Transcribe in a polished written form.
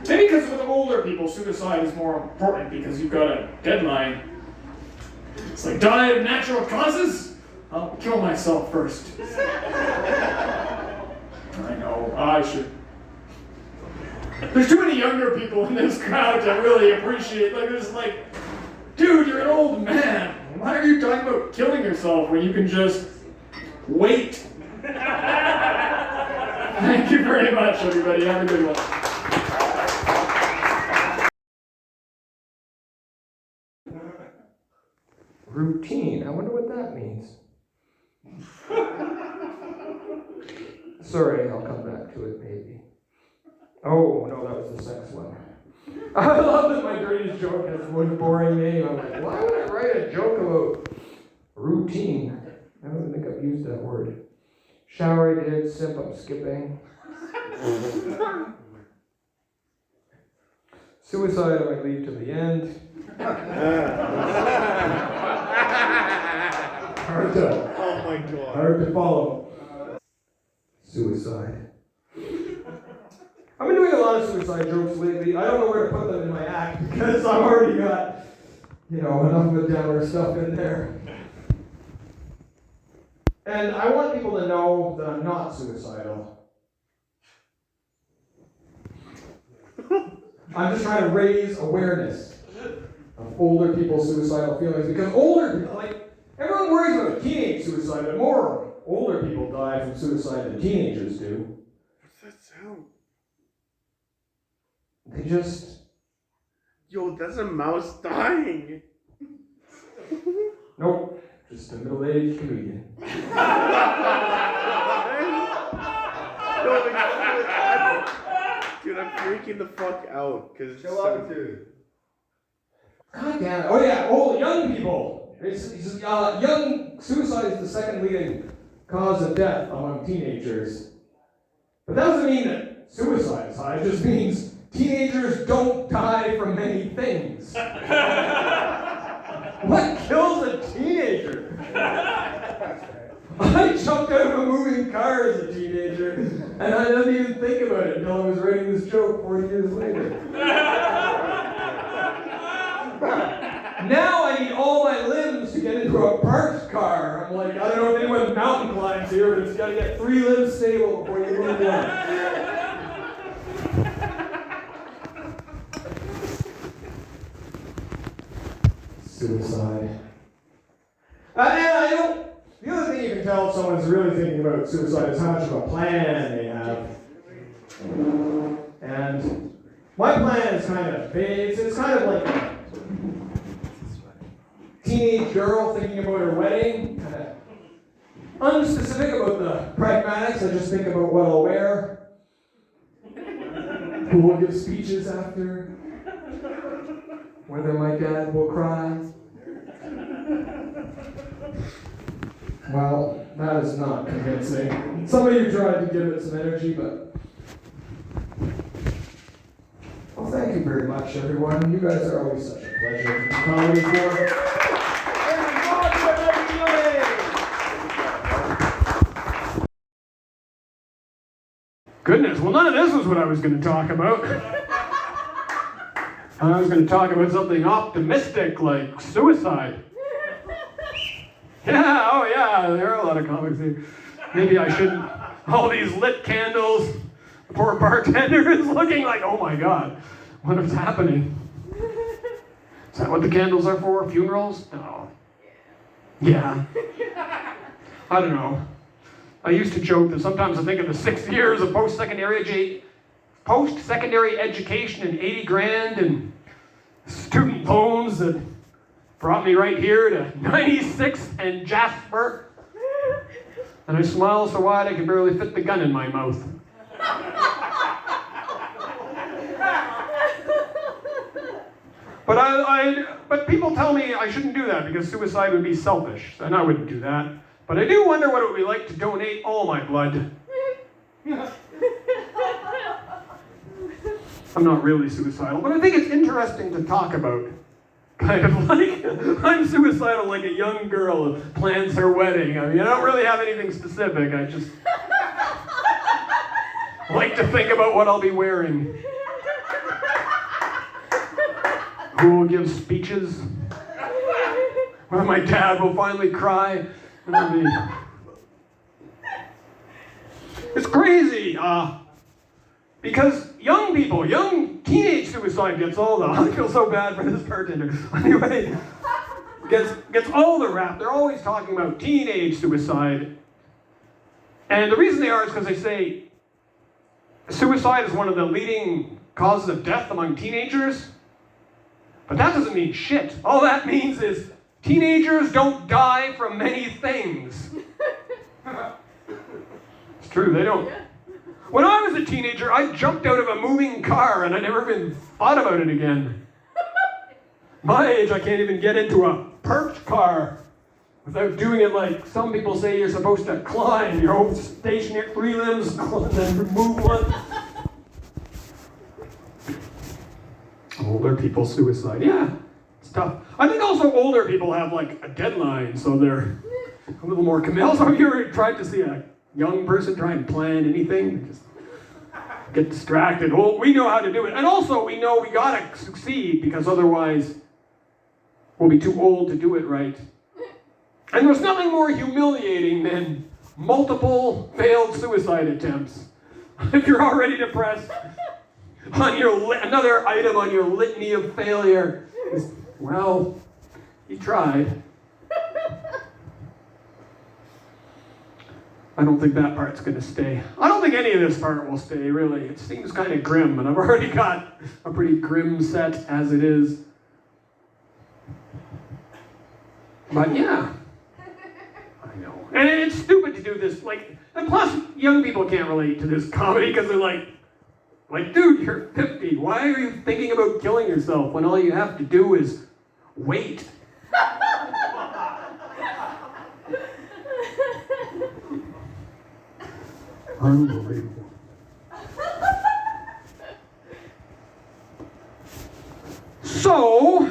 Maybe because with older people, suicide is more important because you've got a deadline. It's like, die of natural causes? I'll kill myself first. I know, I should. There's too many younger people in this crowd to really appreciate. Like, there's like, dude, you're an old man. Why are you talking about killing yourself when you can just wait? Thank you very much, everybody. Have a good one. Routine. I wonder what that means. Sorry, I'll come back to it maybe. Oh, no, that was the sex one. I love that my greatest joke has the most boring name. I'm like, why would I write a joke about routine? I don't think I've used that word. Shower I did, simp I'm skipping. Suicide I might leave to the end. Oh my God. Hard to follow. Suicide. I've been doing a lot of suicide jokes lately. I don't know where to put them in my act because I've already got, enough of the downer stuff in there. And I want people to know that I'm not suicidal. I'm just trying to raise awareness of older people's suicidal feelings because older people, everyone worries about teenage suicide, but more older people die from suicide than teenagers do. What's that sound? They just... Yo, that's a mouse dying. Nope, just a middle-aged comedian. Dude, I'm freaking the fuck out. Chill out, dude. God damn it. Oh yeah, young people. Young suicide is the second leading cause of death among teenagers. But that doesn't mean that suicide is high. It just means teenagers don't die from many things. What kills a teenager? I jumped out of a moving car as a teenager, and I didn't even think about it until I was writing this joke 40 years later. Now I need all my limbs to get into a parked car. I'm like, I don't know if anyone mountain climbs here, but it's got to get 3 limbs stable before you move on. Suicide. The other thing you can tell if someone's really thinking about suicide is how much of a plan they have. And my plan is kind of vague. It's kind of like a teenage girl thinking about her wedding. Kind of unspecific about the pragmatics. I just think about what I'll wear, who will give speeches after, whether my dad will cry. Well, that is not convincing. Somebody tried to give it some energy, but... Well, thank you very much, everyone. You guys are always such a pleasure to come for. Goodness, well, none of this was what I was going to talk about. I was going to talk about something optimistic like suicide. Yeah, oh yeah, there are a lot of comics here. Maybe I shouldn't. All these lit candles. The poor bartender is looking like, oh my God, what is happening? Is that what the candles are for? Funerals? No. Yeah. I don't know. I used to joke that sometimes I think of the 6 years of post-secondary education and 80 grand and student loans that brought me right here to 96 and Jasper. And I smile so wide I can barely fit the gun in my mouth. But people tell me I shouldn't do that because suicide would be selfish, and I wouldn't do that. But I do wonder what it would be like to donate all my blood. I'm not really suicidal, but I think it's interesting to talk about. Kind of like, I'm suicidal like a young girl who plans her wedding. I mean, I don't really have anything specific. I just like to think about what I'll be wearing. who will give speeches, where my dad will finally cry, and I'll be... It's crazy, because young people, young teenage suicide gets all the... I feel so bad for this bartender. Anyway, gets all the rap. They're always talking about teenage suicide. And the reason they are is because they say suicide is one of the leading causes of death among teenagers. But that doesn't mean shit. All that means is teenagers don't die from many things. It's true, they don't. When I was a teenager, I jumped out of a moving car and I never even thought about it again. My age, I can't even get into a parked car without doing it like some people say you're supposed to climb. Your own stationary 3 limbs and then remove one. Older people suicide. Yeah, it's tough. I think also older people have like a deadline, so they're a little more committed. Also, have you ever tried to see a young person try and plan anything? Just get distracted. Well, we know how to do it. And also, we know we gotta succeed because otherwise we'll be too old to do it right. And there's nothing more humiliating than multiple failed suicide attempts. If you're already depressed, on your another item on your litany of failure is, well, you tried. I don't think that part's going to stay. I don't think any of this part will stay, really. It seems kind of grim, and I've already got a pretty grim set as it is. But yeah, I know. And it's stupid to do this. And plus, young people can't relate to this comedy because they're like, dude, you're 50. Why are you thinking about killing yourself when all you have to do is wait? Unbelievable. So,